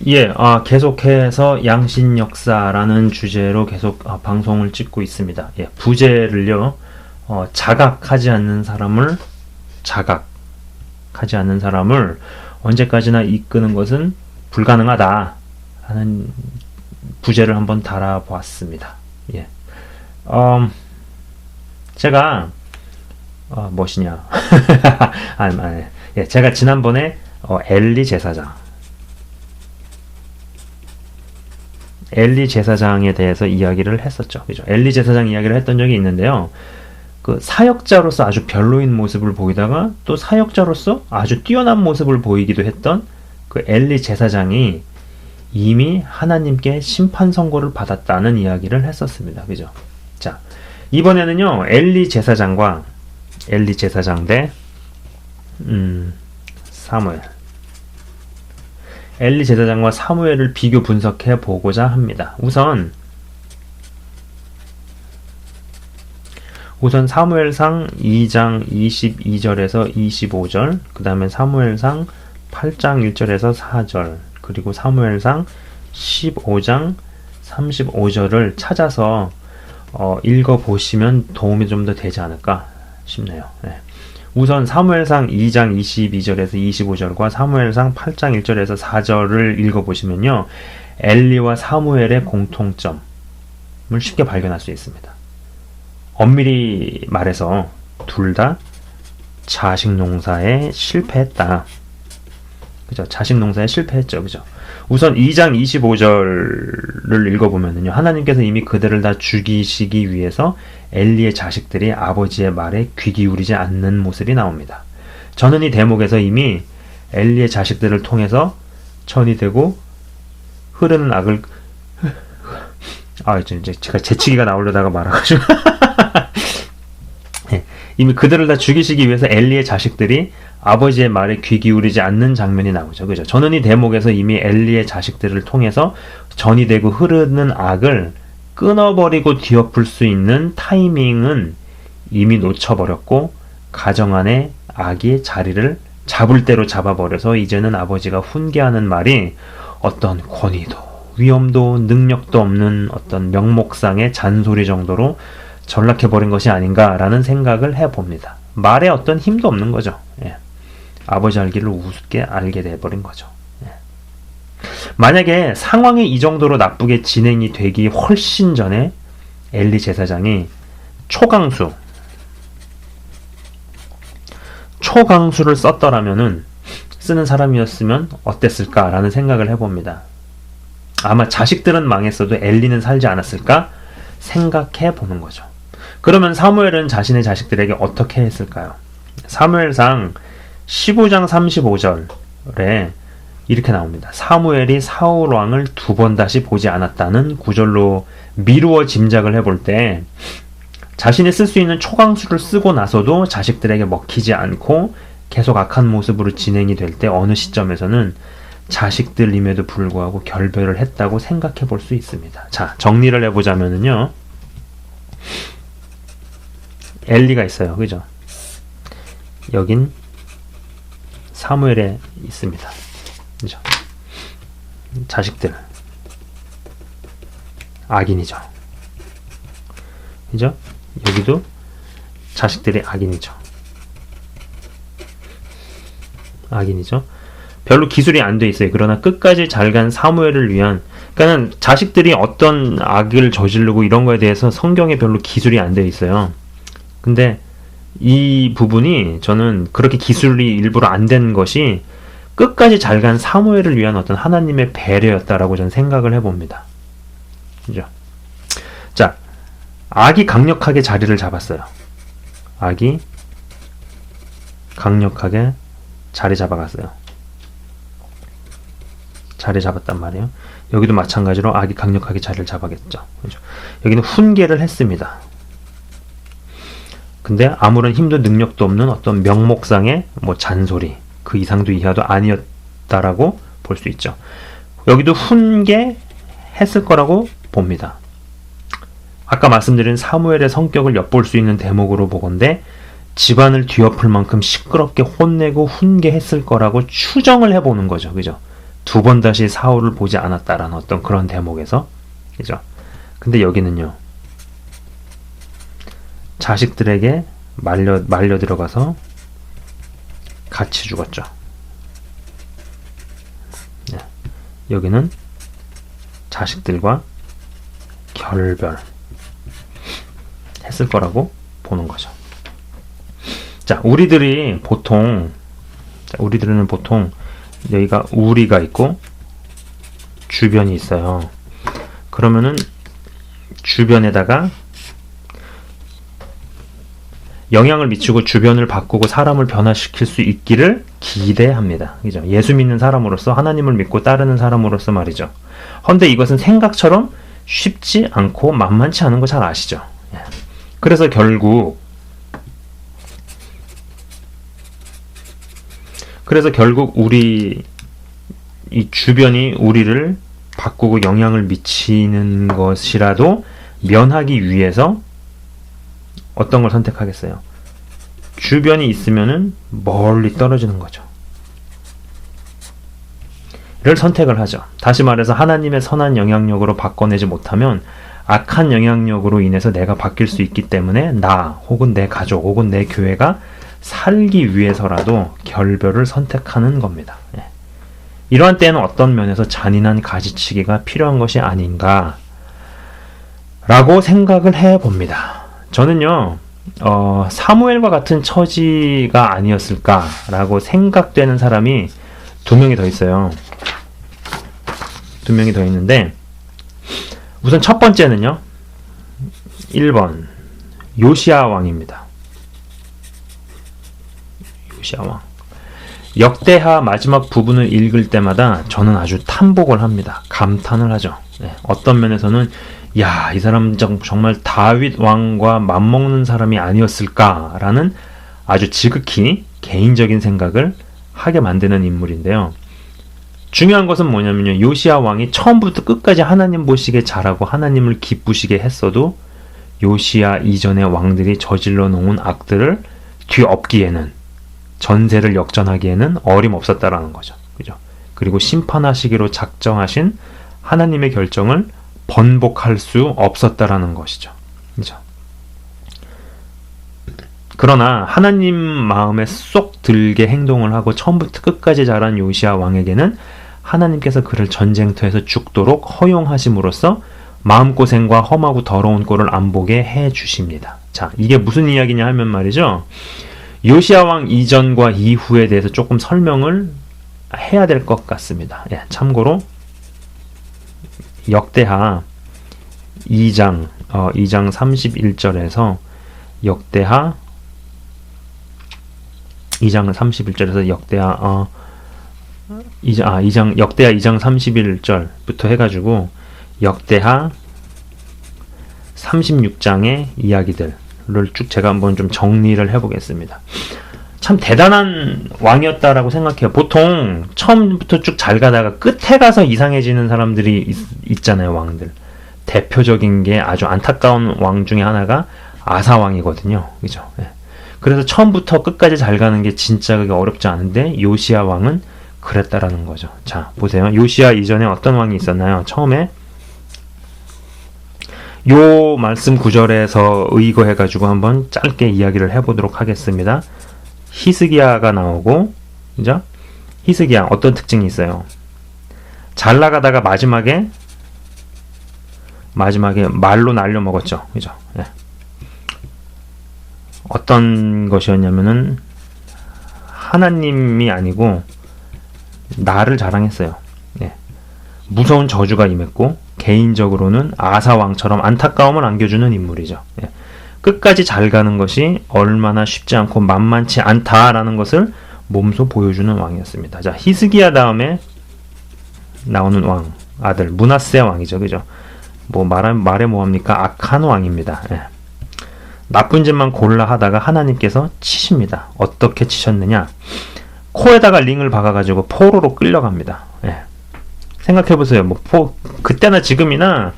예, 계속해서 양신 역사라는 주제로 계속 방송을 찍고 있습니다. 예, 부제를요, 자각하지 않는 사람을 자각하지 않는 사람을 언제까지나 이끄는 것은 불가능하다 하는 부제를 한번 달아보았습니다. 예, 제가 무엇이냐? 예, 제가 지난번에 엘리 제사장에 대해서 이야기를 했었죠. 그죠? 엘리 제사장 이야기를 했던 적이 있는데요. 그 사역자로서 아주 별로인 모습을 보이다가 또 사역자로서 아주 뛰어난 모습을 보이기도 했던 그 엘리 제사장이 이미 하나님께 심판 선고를 받았다는 이야기를 했었습니다. 그죠? 자, 이번에는요. 엘리 제사장 대 사무엘. 엘리 제사장과 사무엘을 비교 분석해 보고자 합니다. 우선 사무엘상 2장 22절에서 25절, 그 다음에 사무엘상 8장 1절에서 4절, 그리고 사무엘상 15장 35절을 찾아서 읽어보시면 도움이 좀 더 되지 않을까 싶네요. 네. 우선 사무엘상 2장 22절에서 25절과 사무엘상 8장 1절에서 4절을 읽어보시면요. 엘리와 사무엘의 공통점을 쉽게 발견할 수 있습니다. 엄밀히 말해서 둘 다 자식 농사에 실패했다. 그죠? 자식 농사에 실패했죠. 그죠? 우선 2장 25절을 읽어보면요. 하나님께서 이미 그들을 다 죽이시기 위해서 엘리의 자식들이 아버지의 말에 귀 기울이지 않는 모습이 나옵니다. 저는 이 대목에서 이미 엘리의 자식들을 통해서 전이 되고 흐르는 악을 이제 제가 재치기가 나오려다가 말아가지고 이미 그들을 다 죽이시기 위해서 엘리의 자식들이 아버지의 말에 귀 기울이지 않는 장면이 나오죠. 그죠? 저는 이 대목에서 이미 엘리의 자식들을 통해서 전이 되고 흐르는 악을 끊어버리고 뒤엎을 수 있는 타이밍은 이미 놓쳐버렸고 가정 안에 악이 자리를 잡을 대로 잡아버려서 이제는 아버지가 훈계하는 말이 어떤 권위도 위엄도 능력도 없는 어떤 명목상의 잔소리 정도로 전락해버린 것이 아닌가라는 생각을 해봅니다. 말에 어떤 힘도 없는 거죠. 예. 아버지 알기를 우습게 알게 돼버린 거죠. 예. 만약에 상황이 이 정도로 나쁘게 진행이 되기 훨씬 전에 엘리 제사장이 초강수를 썼더라면은 쓰는 사람이었으면 어땠을까라는 생각을 해봅니다. 아마 자식들은 망했어도 엘리는 살지 않았을까 생각해 보는 거죠. 그러면 사무엘은 자신의 자식들에게 어떻게 했을까요? 사무엘상 15장 35절에 이렇게 나옵니다. 사무엘이 사울 왕을 2번 다시 보지 않았다는 구절로 미루어 짐작을 해볼 때 자신이 쓸 수 있는 초강수를 쓰고 나서도 자식들에게 먹히지 않고 계속 악한 모습으로 진행이 될 때 어느 시점에서는 자식들임에도 불구하고 결별을 했다고 생각해 볼 수 있습니다. 자, 정리를 해보자면요. 엘리가 있어요. 그죠? 여긴 사무엘에 있습니다. 그죠? 자식들. 악인이죠. 그죠? 여기도 자식들이 악인이죠. 별로 기술이 안 돼 있어요. 그러나 끝까지 잘 간 사무엘을 위한, 그러니까는 자식들이 어떤 악을 저지르고 이런 거에 대해서 성경에 별로 기술이 안 돼 있어요. 근데 이 부분이 저는 그렇게 기술이 일부러 안 된 것이 끝까지 잘 간 사무엘을 위한 어떤 하나님의 배려였다라고 저는 생각을 해봅니다. 그죠? 자, 악이 강력하게 자리를 잡았어요. 악이 강력하게 자리 잡아갔어요. 자리 잡았단 말이에요. 여기도 마찬가지로 악이 강력하게 자리를 잡아겠죠. 그죠? 여기는 훈계를 했습니다. 근데 아무런 힘도 능력도 없는 어떤 명목상의 잔소리, 그 이상도 이하도 아니었다라고 볼 수 있죠. 여기도 훈계했을 거라고 봅니다. 아까 말씀드린 사무엘의 성격을 엿볼 수 있는 대목으로 보건대 집안을 뒤엎을 만큼 시끄럽게 혼내고 훈계했을 거라고 추정을 해보는 거죠. 그죠? 두 번 다시 사울을 보지 않았다라는 어떤 그런 대목에서, 그죠? 근데 여기는요, 자식들에게 말려 들어가서 같이 죽었죠. 네. 여기는 자식들과 결별 했을 거라고 보는 거죠. 자, 우리들은 보통 여기가 우리가 있고 주변이 있어요. 그러면은 주변에다가 영향을 미치고 주변을 바꾸고 사람을 변화시킬 수 있기를 기대합니다. 그죠? 예수 믿는 사람으로서, 하나님을 믿고 따르는 사람으로서 말이죠. 헌데 이것은 생각처럼 쉽지 않고 만만치 않은 거 잘 아시죠? 그래서 결국 우리 이 주변이 우리를 바꾸고 영향을 미치는 것이라도 면하기 위해서 어떤 걸 선택하겠어요? 주변이 있으면은 멀리 떨어지는 거죠. 를 선택을 하죠. 다시 말해서 하나님의 선한 영향력으로 바꿔내지 못하면 악한 영향력으로 인해서 내가 바뀔 수 있기 때문에 나 혹은 내 가족 혹은 내 교회가 살기 위해서라도 결별을 선택하는 겁니다. 이러한 때에는 어떤 면에서 잔인한 가지치기가 필요한 것이 아닌가 라고 생각을 해봅니다. 저는요, 사무엘과 같은 처지가 아니었을까라고 생각되는 사람이 두 명이 더 있어요. 두 명이 더 있는데, 우선 첫 번째는요, 1번 요시야 왕입니다. 요시야 왕. 역대하 마지막 부분을 읽을 때마다 저는 아주 탐복을 합니다. 감탄을 하죠. 어떤 면에서는 야, 이 사람 정말 다윗 왕과 맞먹는 사람이 아니었을까라는 아주 지극히 개인적인 생각을 하게 만드는 인물인데요. 중요한 것은 뭐냐면요, 요시야 왕이 처음부터 끝까지 하나님 보시기에 잘하고 하나님을 기쁘시게 했어도 요시야 이전의 왕들이 저질러 놓은 악들을 뒤엎기에는, 전세를 역전하기에는 어림없었다라는 거죠. 그죠? 그리고 심판하시기로 작정하신 하나님의 결정을 번복할 수 없었다라는 것이죠. 그죠? 그러나 하나님 마음에 쏙 들게 행동을 하고 처음부터 끝까지 자란 요시야 왕에게는 하나님께서 그를 전쟁터에서 죽도록 허용하심으로써 마음고생과 험하고 더러운 꼴을 안 보게 해 주십니다. 자, 이게 무슨 이야기냐 하면 말이죠, 요시야 왕 이전과 이후에 대해서 조금 설명을 해야 될 것 같습니다. 참고로 역대하 2장 31절에서 역대하 2장 31절에서 역대하 2장 31절부터 해가지고 역대하 36장의 이야기들을 쭉 제가 한번 좀 정리를 해보겠습니다. 참 대단한 왕이었다라고 생각해요. 보통 처음부터 쭉 잘 가다가 끝에 가서 이상해지는 사람들이 있잖아요, 왕들. 대표적인 게 아주 안타까운 왕 중에 하나가 아사 왕이거든요. 그죠? 그래서 처음부터 끝까지 잘 가는 게 진짜 그게 어렵지 않은데 요시야 왕은 그랬다라는 거죠. 자, 보세요. 요시야 이전에 어떤 왕이 있었나요? 처음에 요 말씀 구절에서 의거해가지고 한번 짧게 이야기를 해보도록 하겠습니다. 히스기야가 나오고, 그죠? 히스기야 어떤 특징이 있어요? 잘 나가다가 마지막에 말로 날려 먹었죠. 그죠? 어떤 것이었냐면은 하나님이 아니고 나를 자랑했어요. 무서운 저주가 임했고 개인적으로는 아사 왕처럼 안타까움을 안겨주는 인물이죠. 끝까지 잘 가는 것이 얼마나 쉽지 않고 만만치 않다라는 것을 몸소 보여주는 왕이었습니다. 자, 히스기야 다음에 나오는 왕, 아들 므낫세 왕이죠. 그죠? 뭐 말해 뭐합니까? 악한 왕입니다. 나쁜 짓만 골라 하다가 하나님께서 치십니다. 어떻게 치셨느냐? 코에다가 링을 박아가지고 포로로 끌려갑니다. 생각해보세요. 그때나 지금이나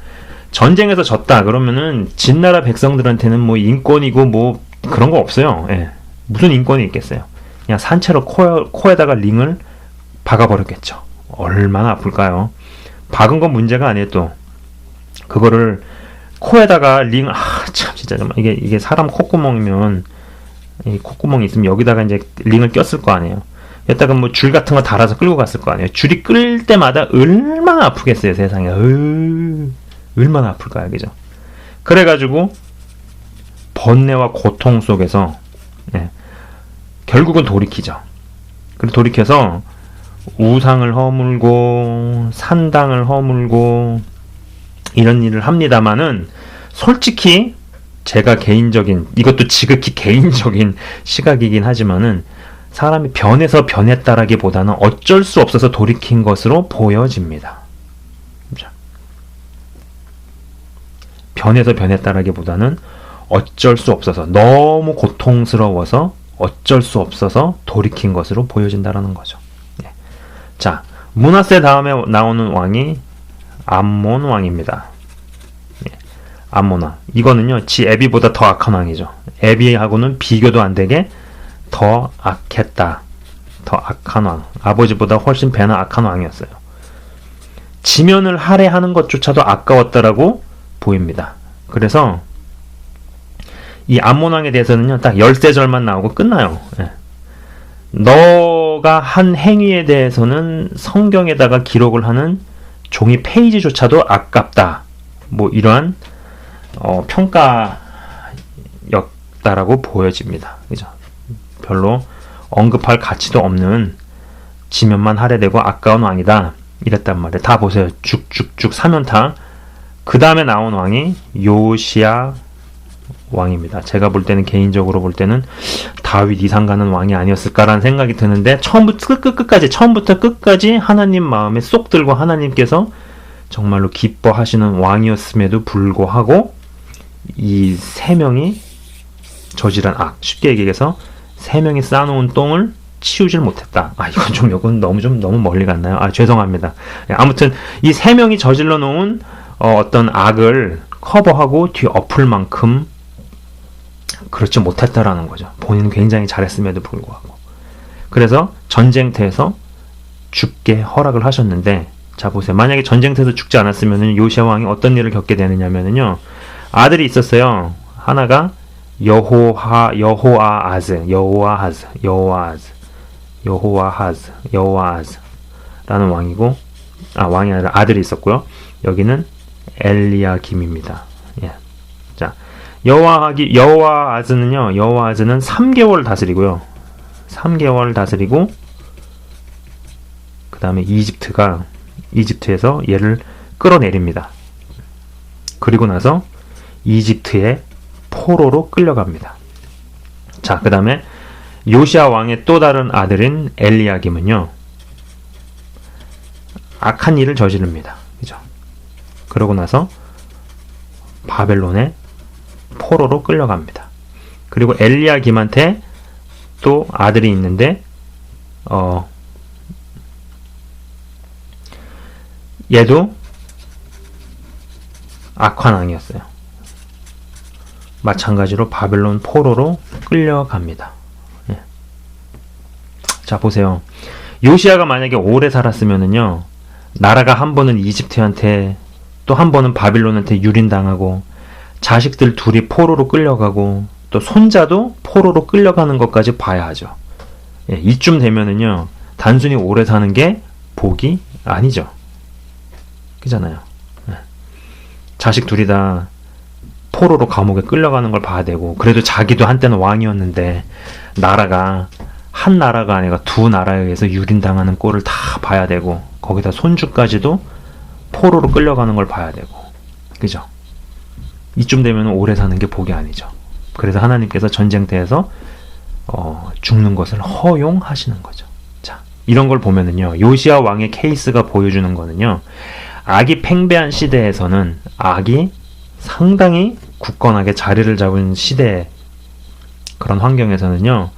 전쟁에서 졌다 그러면은 진나라 백성들한테는 뭐 인권이고 뭐 그런 거 없어요. 무슨 인권이 있겠어요? 그냥 산채로 코에다가 링을 박아버렸겠죠. 얼마나 아플까요? 박은 건 문제가 아니에요. 또 그거를 코에다가 참 진짜 이게 사람 콧구멍이면 이 콧구멍이 있으면 여기다가 이제 링을 꼈을 거 아니에요. 여기다가 뭐 줄 같은 거 달아서 끌고 갔을 거 아니에요. 줄이 끌 때마다 얼마나 아프겠어요, 세상에. 얼마나 아플까요, 그죠? 그래가지고 번뇌와 고통 속에서 결국은 돌이키죠. 그리고 돌이켜서 우상을 허물고 산당을 허물고 이런 일을 합니다마는 솔직히 제가 개인적인, 이것도 지극히 개인적인 시각이긴 하지만은 사람이 변해서 변했다라기보다는 어쩔 수 없어서 돌이킨 것으로 보여집니다. 변해서 변했다라기보다는 어쩔 수 없어서, 너무 고통스러워서 어쩔 수 없어서 돌이킨 것으로 보여진다라는 거죠. 자, 므낫세 다음에 나오는 왕이 암몬 왕입니다. 암몬 왕. 이거는요, 지 에비보다 더 악한 왕이죠. 에비하고는 비교도 안 되게 더 악했다. 더 악한 왕. 아버지보다 훨씬 배나 악한 왕이었어요. 지면을 할애하는 것조차도 아까웠다라고 보입니다. 그래서 이 암몬 왕에 대해서는요, 딱 13절만 나오고 끝나요. 너가 한 행위에 대해서는 성경에다가 기록을 하는 종이 페이지조차도 아깝다. 뭐 이러한 평가였다라고 보여집니다. 그죠? 별로 언급할 가치도 없는 지면만 할애되고 아까운 왕이다. 이랬단 말이에요. 다 보세요. 쭉쭉쭉 사면타. 그 다음에 나온 왕이 요시야 왕입니다. 제가 볼 때는, 개인적으로 볼 때는 다윗 이상 가는 왕이 아니었을까라는 생각이 드는데, 처음부터 끝까지 하나님 마음에 쏙 들고 하나님께서 정말로 기뻐하시는 왕이었음에도 불구하고 이 세 명이 저지른 악, 쉽게 얘기해서 세 명이 쌓아놓은 똥을 치우질 못했다. 이건 너무 멀리 갔나요? 죄송합니다. 아무튼 이 세 명이 저질러 놓은 어떤 악을 커버하고 뒤엎을 만큼 그렇지 못했다라는 거죠. 본인은 굉장히 잘했음에도 불구하고. 그래서 전쟁터에서 죽게 허락을 하셨는데, 자 보세요. 만약에 전쟁터에서 죽지 않았으면 요시야 왕이 어떤 일을 겪게 되느냐면요, 아들이 있었어요. 하나가 여호아하즈라는 왕이고, 왕이 아니라 아들이 있었고요. 여기는 엘리야김입니다. 자, 여호아하즈는 3개월 다스리고요. 3개월 다스리고, 그 다음에 이집트에서 얘를 끌어내립니다. 그리고 나서 이집트의 포로로 끌려갑니다. 자, 그 다음에 요시야 왕의 또 다른 아들인 엘리야김은요, 악한 일을 저지릅니다. 그죠? 그러고 나서 바벨론의 포로로 끌려갑니다. 그리고 엘리야김한테 또 아들이 있는데, 얘도 악한 왕이었어요. 마찬가지로 바벨론 포로로 끌려갑니다. 자, 보세요. 요시야가 만약에 오래 살았으면은요, 나라가 한 번은 이집트한테, 또 한 번은 바빌론한테 유린당하고, 자식들 둘이 포로로 끌려가고, 또 손자도 포로로 끌려가는 것까지 봐야 하죠. 이쯤 되면은요, 단순히 오래 사는 게 복이 아니죠. 그잖아요. 자식 둘이 다 포로로 감옥에 끌려가는 걸 봐야 되고, 그래도 자기도 한때는 왕이었는데 나라가 한 나라가 아니라 두 나라에 의해서 유린당하는 꼴을 다 봐야 되고, 거기다 손주까지도 포로로 끌려가는 걸 봐야 되고, 그죠? 이쯤 되면 오래 사는 게 복이 아니죠. 그래서 하나님께서 전쟁터에서 죽는 것을 허용하시는 거죠. 자, 이런 걸 보면은요, 요시야 왕의 케이스가 보여주는 거는요, 악이 팽배한 시대에서는, 악이 상당히 굳건하게 자리를 잡은 시대, 그런 환경에서는요,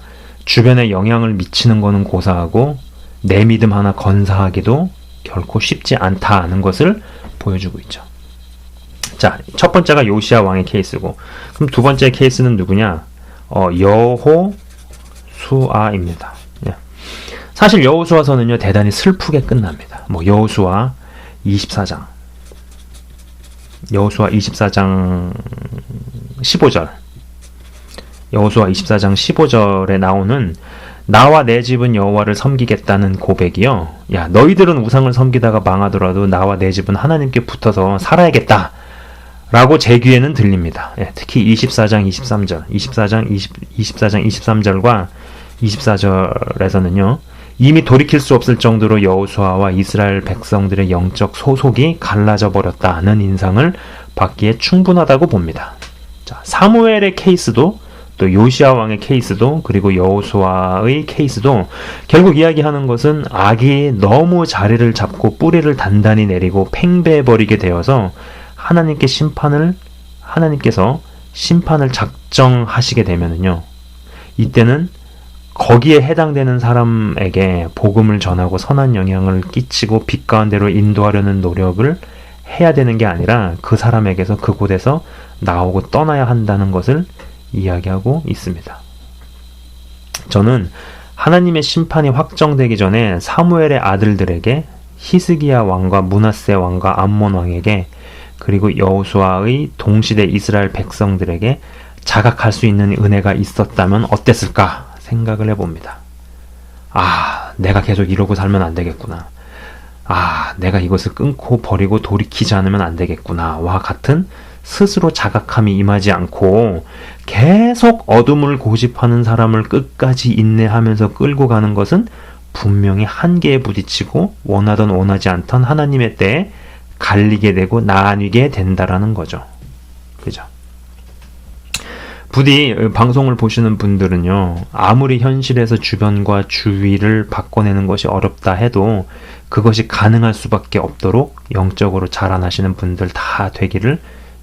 주변에 영향을 미치는 거는 고사하고 내 믿음 하나 건사하기도 결코 쉽지 않다는 것을 보여주고 있죠. 자, 첫 번째가 요시야 왕의 케이스고, 그럼 두 번째 케이스는 누구냐? 여호수아입니다. 사실 여호수아서는요 대단히 슬프게 끝납니다. 뭐 여호수아 24장 15절 여호수아 24장 15절에 나오는 나와 내 집은 여호와를 섬기겠다는 고백이요. 야, 너희들은 우상을 섬기다가 망하더라도 나와 내 집은 하나님께 붙어서 살아야겠다. 라고 제 귀에는 들립니다. 예, 특히 24장 23절과 24절에서는요. 이미 돌이킬 수 없을 정도로 여호수아와 이스라엘 백성들의 영적 소속이 갈라져 버렸다는 인상을 받기에 충분하다고 봅니다. 자, 사무엘의 케이스도 또 요시야 왕의 케이스도 그리고 여호수아의 케이스도 결국 이야기하는 것은 악이 너무 자리를 잡고 뿌리를 단단히 내리고 팽배해버리게 되어서 하나님께서 심판을 작정하시게 되면은요. 이때는 거기에 해당되는 사람에게 복음을 전하고 선한 영향을 끼치고 빛 가운데로 인도하려는 노력을 해야 되는 게 아니라 그 사람에게서 그곳에서 나오고 떠나야 한다는 것을 이야기하고 있습니다. 저는 하나님의 심판이 확정되기 전에 사무엘의 아들들에게 히스기야 왕과 므낫세 왕과 암몬 왕에게 그리고 여호수아의 동시대 이스라엘 백성들에게 자각할 수 있는 은혜가 있었다면 어땠을까 생각을 해봅니다. 아, 내가 계속 이러고 살면 안 되겠구나. 아, 내가 이것을 끊고 버리고 돌이키지 않으면 안 되겠구나. 와 같은 스스로 자각함이 임하지 않고 계속 어둠을 고집하는 사람을 끝까지 인내하면서 끌고 가는 것은 분명히 한계에 부딪히고 원하던 원하지 않던 하나님의 때에 갈리게 되고 나뉘게 된다라는 거죠. 그죠? 부디 방송을 보시는 분들은요, 아무리 현실에서 주변과 주위를 바꿔내는 것이 어렵다 해도 그것이 가능할 수밖에 없도록 영적으로 자라나시는 분들 다 되기를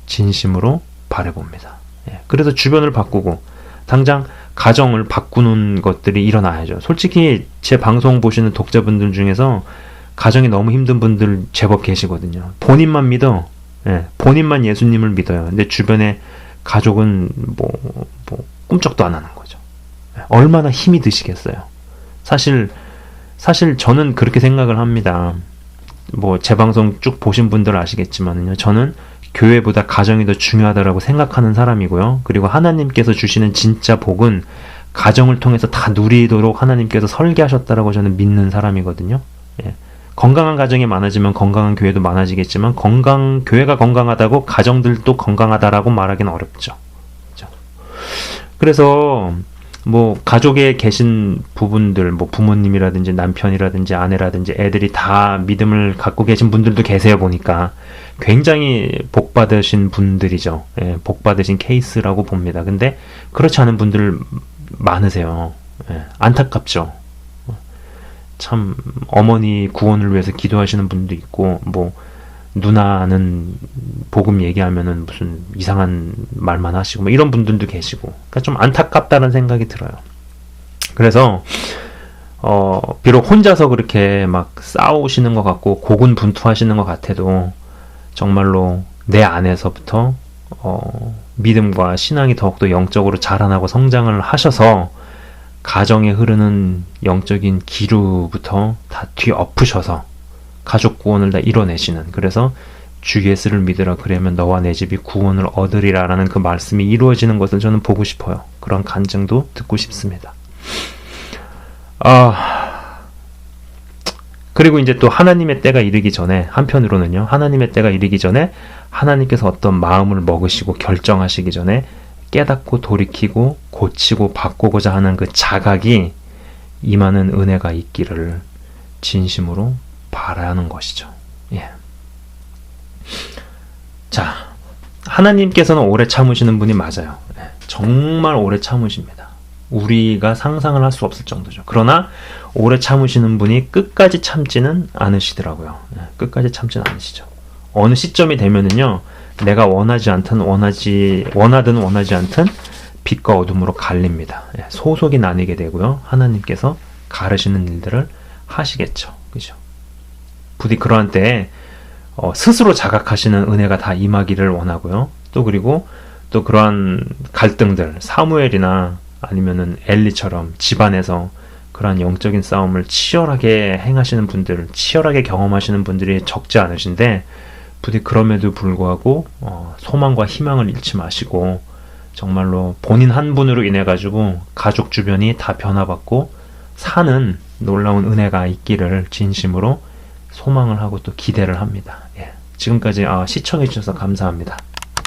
진심으로 바라봅니다. 예, 그래서 주변을 바꾸고 당장 가정을 바꾸는 것들이 일어나야죠. 솔직히 제 방송 보시는 독자분들 중에서 가정이 너무 힘든 분들 제법 계시거든요. 본인만 믿어. 예, 본인만 예수님을 믿어요. 근데 주변에 가족은 뭐 꿈쩍도 안 하는 거죠. 예, 얼마나 힘이 드시겠어요. 사실 저는 그렇게 생각을 합니다. 뭐 제 방송 쭉 보신 분들 아시겠지만요. 저는 교회보다 가정이 더 중요하다고 생각하는 사람이고요. 그리고 하나님께서 주시는 진짜 복은 가정을 통해서 다 누리도록 하나님께서 설계하셨다라고 저는 믿는 사람이거든요. 예. 건강한 가정이 많아지면 건강한 교회도 많아지겠지만 교회가 건강하다고 가정들도 건강하다라고 말하기는 어렵죠. 그렇죠? 그래서 뭐 가족에 계신 부분들, 뭐 부모님이라든지 남편이라든지 아내라든지 애들이 다 믿음을 갖고 계신 분들도 계세요. 보니까 굉장히 복 받으신 분들이죠. 예, 복 받으신 케이스라고 봅니다. 근데 그렇지 않은 분들 많으세요. 예, 안타깝죠. 참 어머니 구원을 위해서 기도하시는 분도 있고, 뭐 누나는 복음 얘기하면은 무슨 이상한 말만 하시고 뭐 이런 분들도 계시고, 그러니까 좀 안타깝다는 생각이 들어요. 그래서 비록 혼자서 그렇게 막 싸우시는 것 같고 고군분투하시는 것 같아도 정말로 내 안에서부터 믿음과 신앙이 더욱더 영적으로 자라나고 성장을 하셔서 가정에 흐르는 영적인 기류부터 다 뒤엎으셔서 가족 구원을 다 이뤄내시는, 그래서 주 예수를 믿으라 그러면 너와 내 집이 구원을 얻으리라 라는 그 말씀이 이루어지는 것을 저는 보고 싶어요. 그런 간증도 듣고 싶습니다. 그리고 이제 또 하나님의 때가 이르기 전에, 한편으로는요, 하나님의 때가 이르기 전에 하나님께서 어떤 마음을 먹으시고 결정하시기 전에 깨닫고 돌이키고 고치고 바꾸고자 하는 그 자각이 임하는 은혜가 있기를 진심으로 바라는 것이죠. 예. 자, 하나님께서는 오래 참으시는 분이 맞아요. 예. 정말 오래 참으십니다. 우리가 상상을 할 수 없을 정도죠. 그러나 오래 참으시는 분이 끝까지 참지는 않으시더라고요. 예. 끝까지 참지는 않으시죠. 어느 시점이 되면은요, 내가 원하지 않든 원하든 원하지 않든 빛과 어둠으로 갈립니다. 예. 소속이 나뉘게 되고요. 하나님께서 가르시는 일들을 하시겠죠. 그죠? 부디 그러한 때에 스스로 자각하시는 은혜가 다 임하기를 원하고요. 또 그리고 또 그러한 갈등들, 사무엘이나 아니면은 엘리처럼 집안에서 그러한 영적인 싸움을 치열하게 행하시는 분들, 치열하게 경험하시는 분들이 적지 않으신데, 부디 그럼에도 불구하고 소망과 희망을 잃지 마시고 정말로 본인 한 분으로 인해 가지고 가족 주변이 다 변화받고 사는 놀라운 은혜가 있기를 진심으로 소망을 하고 또 기대를 합니다. 예. 지금까지 시청해 주셔서 감사합니다.